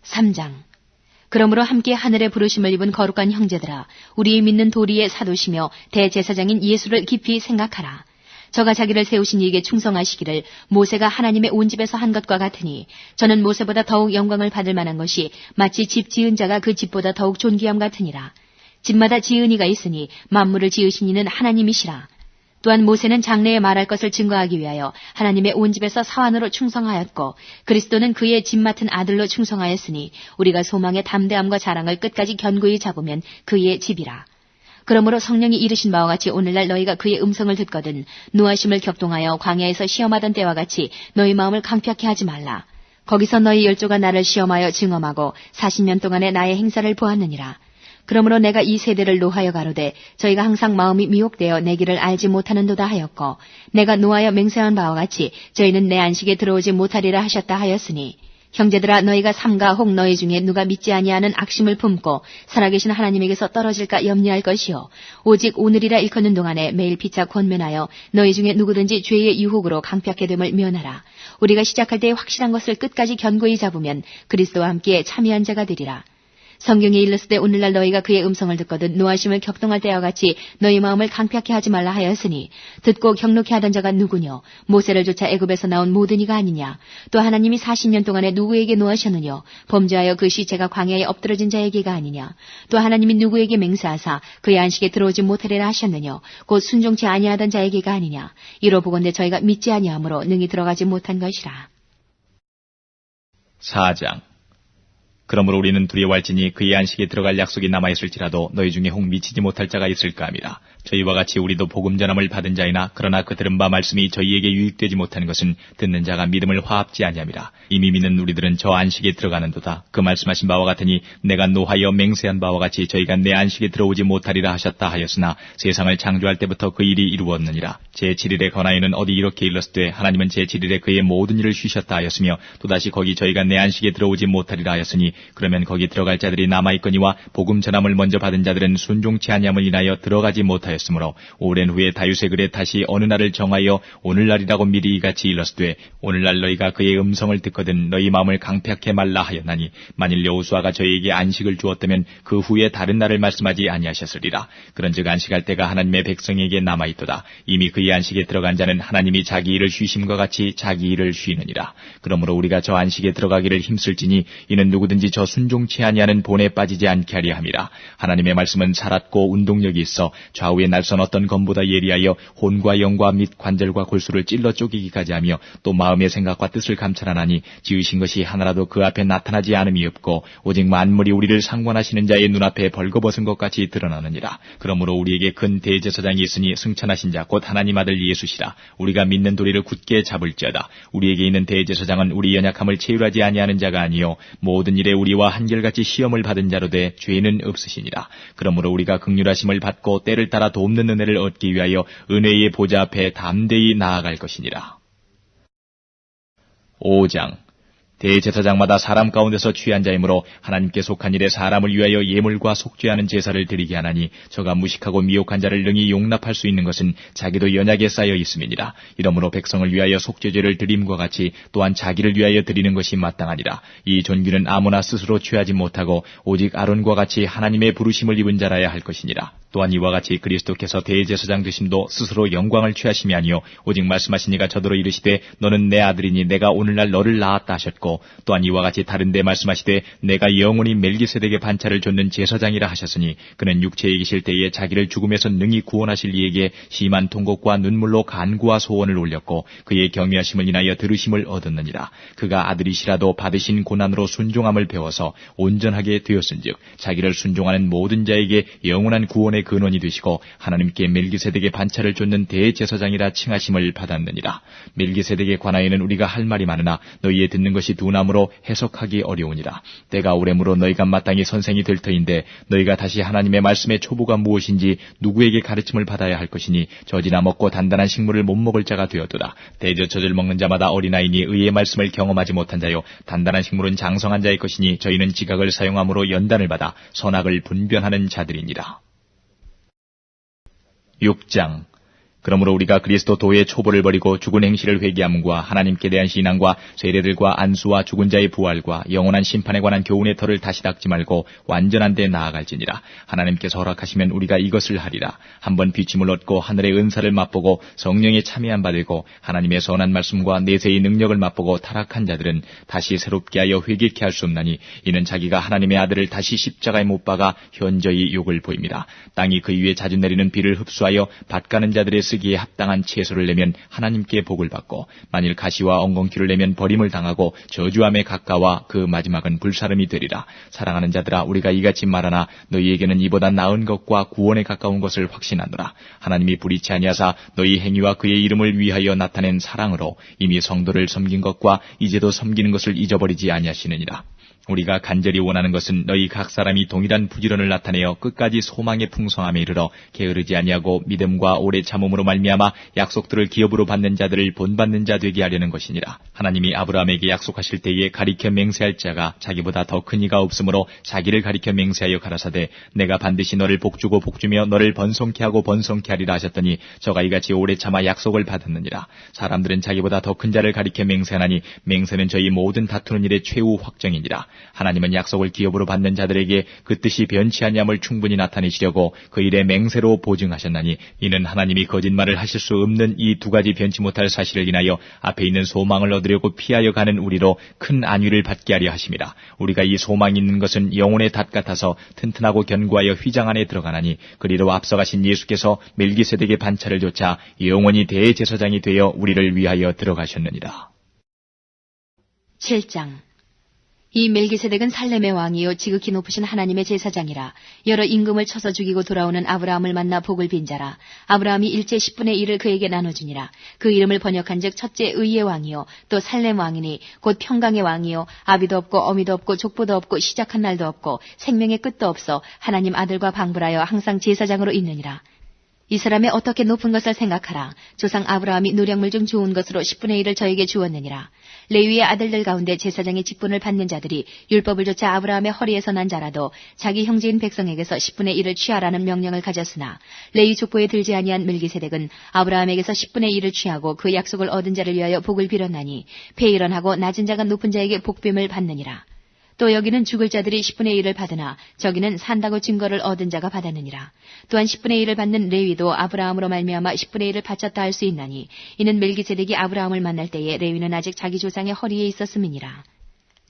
3장. 그러므로 함께 하늘의 부르심을 입은 거룩한 형제들아, 우리의 믿는 도리의 사도시며 대제사장인 예수를 깊이 생각하라. 저가 자기를 세우신 이에게 충성하시기를 모세가 하나님의 온 집에서 한 것과 같으니, 저는 모세보다 더욱 영광을 받을 만한 것이 마치 집 지은 자가 그 집보다 더욱 존귀함 같으니라. 집마다 지은 이가 있으니 만물을 지으신 이는 하나님이시라. 또한 모세는 장래에 말할 것을 증거하기 위하여 하나님의 온 집에서 사환으로 충성하였고, 그리스도는 그의 집 맡은 아들로 충성하였으니, 우리가 소망의 담대함과 자랑을 끝까지 견고히 잡으면 그의 집이라. 그러므로 성령이 이르신 바와 같이 오늘날 너희가 그의 음성을 듣거든 노하심을 격동하여 광야에서 시험하던 때와 같이 너희 마음을 강팍해 하지 말라. 거기서 너희 열조가 나를 시험하여 증험하고 40년 동안의 나의 행사를 보았느니라. 그러므로 내가 이 세대를 노하여 가로되 저희가 항상 마음이 미혹되어 내 길을 알지 못하는도다 하였고, 내가 노하여 맹세한 바와 같이 저희는 내 안식에 들어오지 못하리라 하셨다 하였으니, 형제들아, 너희가 삼가 혹 너희 중에 누가 믿지 아니하는 악심을 품고 살아계신 하나님에게서 떨어질까 염려할 것이요, 오직 오늘이라 일컫는 동안에 매일 피차 권면하여 너희 중에 누구든지 죄의 유혹으로 강팍해 됨을 면하라. 우리가 시작할 때에 확실한 것을 끝까지 견고히 잡으면 그리스도와 함께 참여한 자가 되리라. 성경에 일렀을 오늘날 너희가 그의 음성을 듣거든 노하심을 격동할 때와 같이 너희 마음을 강팍해 하지 말라 하였으니, 듣고 격노케 하던 자가 누구뇨? 모세를 쫓아 애굽에서 나온 모든 이가 아니냐? 또 하나님이 40년 동안에 누구에게 노하셨느뇨? 범죄하여 그 시체가 광야에 엎드러진 자에게가 아니냐? 또 하나님이 누구에게 맹세하사 그의 안식에 들어오지 못하리라 하셨느뇨? 곧 순종치 아니하던 자에게가 아니냐? 이로 보건대 저희가 믿지 아니하므로 능히 들어가지 못한 것이라. 4장. 그러므로 우리는 두려워할지니 그의 안식에 들어갈 약속이 남아있을지라도 너희 중에 혹 미치지 못할 자가 있을까 함이라. 저희와 같이 우리도 복음 전함을 받은 자이나, 그러나 그 들은 바 말씀이 저희에게 유익되지 못하는 것은 듣는 자가 믿음을 화합지 아니함이라. 이미 믿는 우리들은 저 안식에 들어가는도다. 그 말씀하신 바와 같으니 내가 노하여 맹세한 바와 같이 저희가 내 안식에 들어오지 못하리라 하셨다 하였으나, 세상을 창조할 때부터 그 일이 이루었느니라. 제7일에 관하여는 어디 이렇게 일렀으되 하나님은 제7일에 그의 모든 일을 쉬셨다 하였으며, 또다시 거기 저희가 내 안식에 들어오지 못하리라 하였으니, 그러면 거기 들어갈 자들이 남아있거니와 복음 전함을 먼저 받은 자들은 순종치 아니함을 인하여 들어가지 못하였으므로, 오랜 후에 다윗의 글에 다시 어느 날을 정하여 오늘날이라고 미리 이같이 일렀으되, 오늘날 너희가 그의 음성을 듣거든 너희 마음을 강팍해 말라 하였나니, 만일 여호수아가 저희에게 안식을 주었다면 그 후에 다른 날을 말씀하지 아니하셨으리라. 그런즉 안식할 때가 하나님의 백성에게 남아있도다. 이미 그의 안식에 들어간 자는 하나님이 자기 일을 쉬심과 같이 자기 일을 쉬느니라. 그러므로 우리가 저 안식에 들어가기를 힘쓸지니, 이는 누구든지 저 순종치 아니하는 본에 빠지지 않게 하려 함이라. 하나님의 말씀은 살았고 운동력이 있어 좌우의 날선 어떤 검보다 예리하여 혼과 영과 및 관절과 골수를 찔러 쪼개기까지 하며, 또 마음의 생각과 뜻을 감찰하나니, 지으신 것이 하나라도 그 앞에 나타나지 않음이 없고 오직 만물이 우리를 상관하시는 자의 눈앞에 벌거벗은 것 같이 드러나느니라. 그러므로 우리에게 큰 대제사장이 있으니 승천하신 자 곧 하나님 아들 예수시라. 우리가 믿는 도리를 굳게 잡을지어다. 우리에게 있는 대제사장은 우리 연약함을 체휼하지 아니하는 자가 아니요 모든 일에 우리와 한결같이 시험을 받은 자로되 죄는 없으시니라. 그러므로 우리가 긍휼하심을 받고 때를 따라 돕는 은혜를 얻기 위하여 은혜의 보좌 앞에 담대히 나아갈 것이니라. 5장. 대제사장마다 사람 가운데서 취한 자이므로 하나님께 속한 일에 사람을 위하여 예물과 속죄하는 제사를 드리게 하나니, 저가 무식하고 미혹한 자를 능히 용납할 수 있는 것은 자기도 연약에 쌓여 있음이니라. 이러므로 백성을 위하여 속죄제를 드림과 같이 또한 자기를 위하여 드리는 것이 마땅하니라. 이 존귀는 아무나 스스로 취하지 못하고 오직 아론과 같이 하나님의 부르심을 입은 자라야 할 것이니라. 또한 이와 같이 그리스도께서 대제사장 되심도 스스로 영광을 취하심이 아니요 오직 말씀하신 이가 저더러 이르시되 너는 내 아들이니 내가 오늘날 너를 낳았다 하셨고, 또한 이와 같이 다른 데 말씀하시되 내가 영원히 멜기세덱의 반차를 좇는 제사장이라 하셨으니, 그는 육체에 계실 때에 자기를 죽음에서 능히 구원하실 이에게 심한 통곡과 눈물로 간구와 소원을 올렸고 그의 경외하심을 인하여 들으심을 얻었느니라. 그가 아들이시라도 받으신 고난으로 순종함을 배워서 온전하게 되었은즉 자기를 순종하는 모든 자에게 영원한 구원의 근원이 되시고 하나님께 멜기세덱의 반차를 좇는 대제사장이라 칭하심을 받았느니라. 멜기세덱에 관하여는 우리가 할 말이 많으나 너희의 듣는 것이 둔함으로 해석하기 어려우니라. 때가 오래므로 너희가 마땅히 선생이 될 터인데, 너희가 다시 하나님의 말씀의 초보가 무엇인지 누구에게 가르침을 받아야 할 것이니, 젖이나 먹고 단단한 식물을 못 먹을 자가 되었도다. 대저젖을 먹는 자마다 어린아이니 의의 말씀을 경험하지 못한 자요, 단단한 식물은 장성한 자의 것이니 저희는 지각을 사용함으로 연단을 받아 선악을 분별하는 자들이니라. 6장. 그러므로 우리가 그리스도 도의 초보를 버리고 죽은 행실을 회개함과 하나님께 대한 신앙과 세례들과 안수와 죽은 자의 부활과 영원한 심판에 관한 교훈의 털을 다시 닦지 말고 완전한 데 나아갈지니라. 하나님께서 허락하시면 우리가 이것을 하리라. 한번 비침을 얻고 하늘의 은사를 맛보고 성령의 참여함 받고 하나님의 선한 말씀과 내세의 능력을 맛보고 타락한 자들은 다시 새롭게 하여 회개케 할 수 없나니 이는 자기가 하나님의 아들을 다시 십자가에 못 박아 현저히 욕을 보입니다. 땅이 그 위에 자주 내리는 비를 흡수하여 밭가는 자들의 쓰기에 합당한 채소를 내면 하나님께 복을 받고 만일 가시와 엉겅퀴를 내면 버림을 당하고 저주함에 가까워 그 마지막은 불사름이 되리라. 사랑하는 자들아 우리가 이같이 말하나 너희에게는 이보다 나은 것과 구원에 가까운 것을 확신하노라. 하나님이 불의치 아니하사 너희 행위와 그의 이름을 위하여 나타낸 사랑으로 이미 성도를 섬긴 것과 이제도 섬기는 것을 잊어버리지 아니하시느니라. 우리가 간절히 원하는 것은 너희 각 사람이 동일한 부지런을 나타내어 끝까지 소망의 풍성함에 이르러 게으르지 아니하고 믿음과 오래 참음으로 말미암아 약속들을 기업으로 받는 자들을 본받는 자 되게 하려는 것이니라. 하나님이 아브라함에게 약속하실 때에 가리켜 맹세할 자가 자기보다 더 큰 이가 없으므로 자기를 가리켜 맹세하여 가라사대 내가 반드시 너를 복주고 복주며 너를 번성케 하고 번성케 하리라 하셨더니 저가 이같이 오래 참아 약속을 받았느니라. 사람들은 자기보다 더 큰 자를 가리켜 맹세하나니 맹세는 저희 모든 다투는 일의 최후 확정이니라. 하나님은 약속을 기업으로 받는 자들에게 그 뜻이 변치 아니함을 충분히 나타내시려고 그 일에 맹세로 보증하셨나니 이는 하나님이 거짓말을 하실 수 없는 이 두 가지 변치 못할 사실을 인하여 앞에 있는 소망을 얻으려고 피하여 가는 우리로 큰 안위를 받게 하려 하심이라. 우리가 이 소망이 있는 것은 영혼의 닷 같아서 튼튼하고 견고하여 휘장 안에 들어가나니 그리로 앞서가신 예수께서 멜기세덱의 반차를 좇아 영원히 대제사장이 되어 우리를 위하여 들어가셨느니라. 7장. 이 멜기세덱은 살렘의 왕이요 지극히 높으신 하나님의 제사장이라. 여러 임금을 쳐서 죽이고 돌아오는 아브라함을 만나 복을 빈 자라. 아브라함이 일제 10분의 1을 그에게 나눠주니라. 그 이름을 번역한즉 첫째 의의 왕이요 또 살렘 왕이니 곧 평강의 왕이요 아비도 없고 어미도 없고 족보도 없고 시작한 날도 없고 생명의 끝도 없어 하나님 아들과 방불하여 항상 제사장으로 있느니라. 이 사람의 어떻게 높은 것을 생각하라. 조상 아브라함이 노력물 중 좋은 것으로 10분의 1을 저에게 주었느니라. 레위의 아들들 가운데 제사장의 직분을 받는 자들이 율법을 좇아 아브라함의 허리에서 난 자라도 자기 형제인 백성에게서 10분의 1을 취하라는 명령을 가졌으나 레위 족보에 들지 아니한 멜기세덱은 아브라함에게서 10분의 1을 취하고 그 약속을 얻은 자를 위하여 복을 빌었나니 폐일언하고 낮은 자가 높은 자에게 복됨을 받느니라. 또 여기는 죽을 자들이 10분의 1을 받으나 저기는 산다고 증거를 얻은 자가 받았느니라. 또한 10분의 1을 받는 레위도 아브라함으로 말미암아 10분의 1을 바쳤다 할 수 있나니 이는 멜기세덱이 아브라함을 만날 때에 레위는 아직 자기 조상의 허리에 있었음이니라.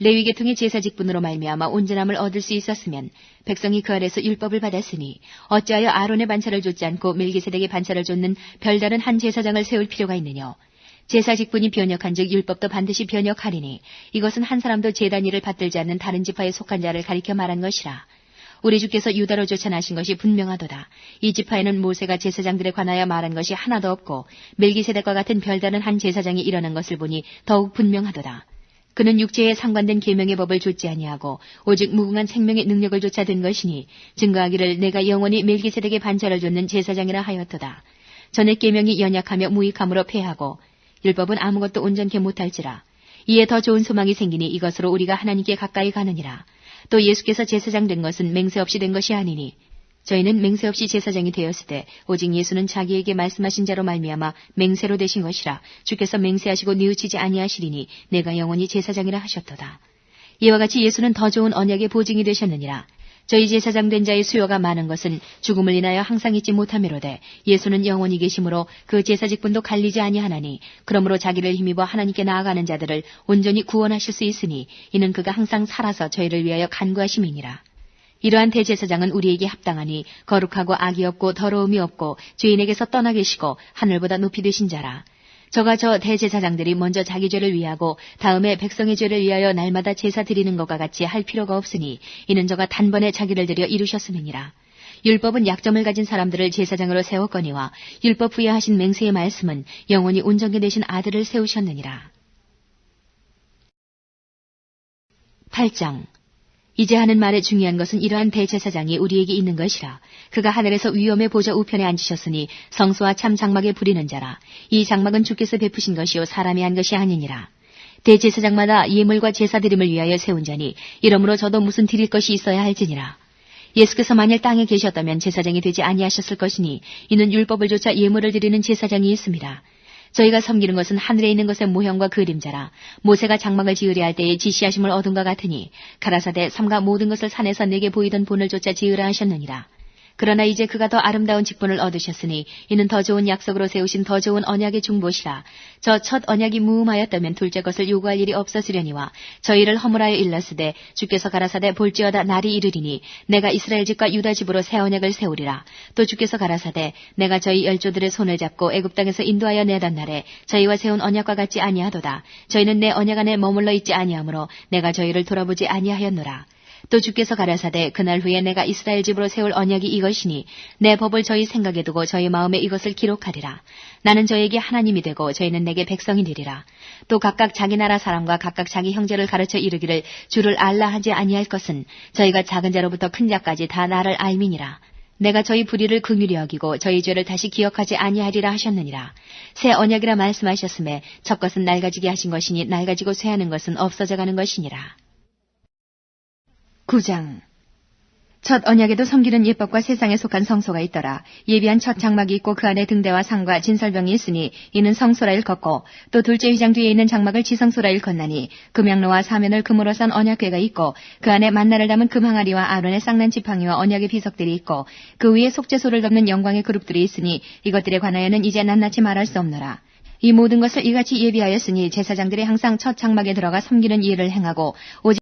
레위 계통의 제사 직분으로 말미암아 온전함을 얻을 수 있었으면 백성이 그 아래서 율법을 받았으니 어찌하여 아론의 반차를 좇지 않고 멜기세덱의 반차를 좇는 별다른 한 제사장을 세울 필요가 있느냐. 제사 직분이 변역한즉 율법도 반드시 변역하리니 이것은 한 사람도 제단 일을 받들지 않는 다른 지파에 속한 자를 가리켜 말한 것이라. 우리 주께서 유다로 쫓아나신 것이 분명하도다. 이 지파에는 모세가 제사장들에 관하여 말한 것이 하나도 없고 멜기세덱과 같은 별다른 한 제사장이 일어난 것을 보니 더욱 분명하도다. 그는 육체에 상관된 계명의 법을 좇지 아니하고 오직 무궁한 생명의 능력을 좇아 든 것이니 증거하기를 내가 영원히 멜기세덱의 반차를 좇는 제사장이라 하였도다. 전에 계명이 연약하며 무익함으로 패하고 율법은 아무것도 온전케 못할지라. 이에 더 좋은 소망이 생기니 이것으로 우리가 하나님께 가까이 가느니라. 또 예수께서 제사장 된 것은 맹세 없이 된 것이 아니니 저희는 맹세 없이 제사장이 되었을 때 오직 예수는 자기에게 말씀하신 자로 말미암아 맹세로 되신 것이라. 주께서 맹세하시고 뉘우치지 아니하시리니 내가 영원히 제사장이라 하셨도다. 이와 같이 예수는 더 좋은 언약의 보증이 되셨느니라. 저희 제사장 된 자의 수요가 많은 것은 죽음을 인하여 항상 잊지 못함이로되 예수는 영원히 계심으로 그 제사 직분도 갈리지 아니하나니 그러므로 자기를 힘입어 하나님께 나아가는 자들을 온전히 구원하실 수 있으니 이는 그가 항상 살아서 저희를 위하여 간구하심이니라. 이러한 대제사장은 우리에게 합당하니 거룩하고 악이 없고 더러움이 없고 죄인에게서 떠나 계시고 하늘보다 높이 되신 자라. 저가 저 대제사장들이 먼저 자기 죄를 위하고 다음에 백성의 죄를 위하여 날마다 제사 드리는 것과 같이 할 필요가 없으니 이는 저가 단번에 자기를 들여 이루셨음이니라. 율법은 약점을 가진 사람들을 제사장으로 세웠거니와 율법 후에 하신 맹세의 말씀은 영원히 온전케 되신 아들을 세우셨느니라. 8장. 이제 하는 말의 중요한 것은 이러한 대제사장이 우리에게 있는 것이라. 그가 하늘에서 위엄의 보좌 우편에 앉으셨으니 성소와 참 장막에 부리는 자라. 이 장막은 주께서 베푸신 것이요 사람이 한 것이 아니니라. 대제사장마다 예물과 제사 드림을 위하여 세운 자니 이러므로 저도 무슨 드릴 것이 있어야 할지니라. 예수께서 만일 땅에 계셨다면 제사장이 되지 아니하셨을 것이니 이는 율법을 조차 예물을 드리는 제사장이 있습니다. 저희가 섬기는 것은 하늘에 있는 것의 모형과 그림자라. 모세가 장막을 지으려 할 때에 지시하심을 얻은과 같으니 가라사대 삼가 모든 것을 산에서 내게 보이던 본을 쫓아 지으라 하셨느니라. 그러나 이제 그가 더 아름다운 직분을 얻으셨으니 이는 더 좋은 약속으로 세우신 더 좋은 언약의 중보시라. 저 첫 언약이 무음하였다면 둘째 것을 요구할 일이 없었으려니와 저희를 허물하여 일렀으되 주께서 가라사대 볼지어다 날이 이르리니 내가 이스라엘 집과 유다 집으로 새 언약을 세우리라. 또 주께서 가라사대 내가 저희 열조들의 손을 잡고 애굽 땅에서 인도하여 내던 날에 저희와 세운 언약과 같지 아니하도다. 저희는 내 언약 안에 머물러 있지 아니하므로 내가 저희를 돌아보지 아니하였노라. 또 주께서 가라사대 그날 후에 내가 이스라엘 집으로 세울 언약이 이것이니 내 법을 저희 생각에 두고 저희 마음에 이것을 기록하리라. 나는 저에게 하나님이 되고 저희는 내게 백성이 되리라. 또 각각 자기 나라 사람과 각각 자기 형제를 가르쳐 이르기를 주를 알라 하지 아니할 것은 저희가 작은 자로부터 큰 자까지 다 나를 알미니라. 내가 저희 불의를 긍휼히 여기고 저희 죄를 다시 기억하지 아니하리라 하셨느니라. 새 언약이라 말씀하셨음에 첫 것은 낡아지게 하신 것이니 낡아지고 쇠하는 것은 없어져 가는 것이니라. 9장. 첫 언약에도 섬기는 예법과 세상에 속한 성소가 있더라. 예비한 첫 장막이 있고 그 안에 등대와 상과 진설병이 있으니 이는 성소라 일컫고 또 둘째 휘장 뒤에 있는 장막을 지성소라 일컫나니 금양로와 사면을 금으로 싼 언약궤가 있고 그 안에 만나를 담은 금항아리와 아론의 쌍난 지팡이와 언약의 비석들이 있고 그 위에 속죄소를 덮는 영광의 그룹들이 있으니 이것들에 관하여는 이제 낱낱이 말할 수 없노라. 이 모든 것을 이같이 예비하였으니 제사장들이 항상 첫 장막에 들어가 섬기는 일을 행하고 오직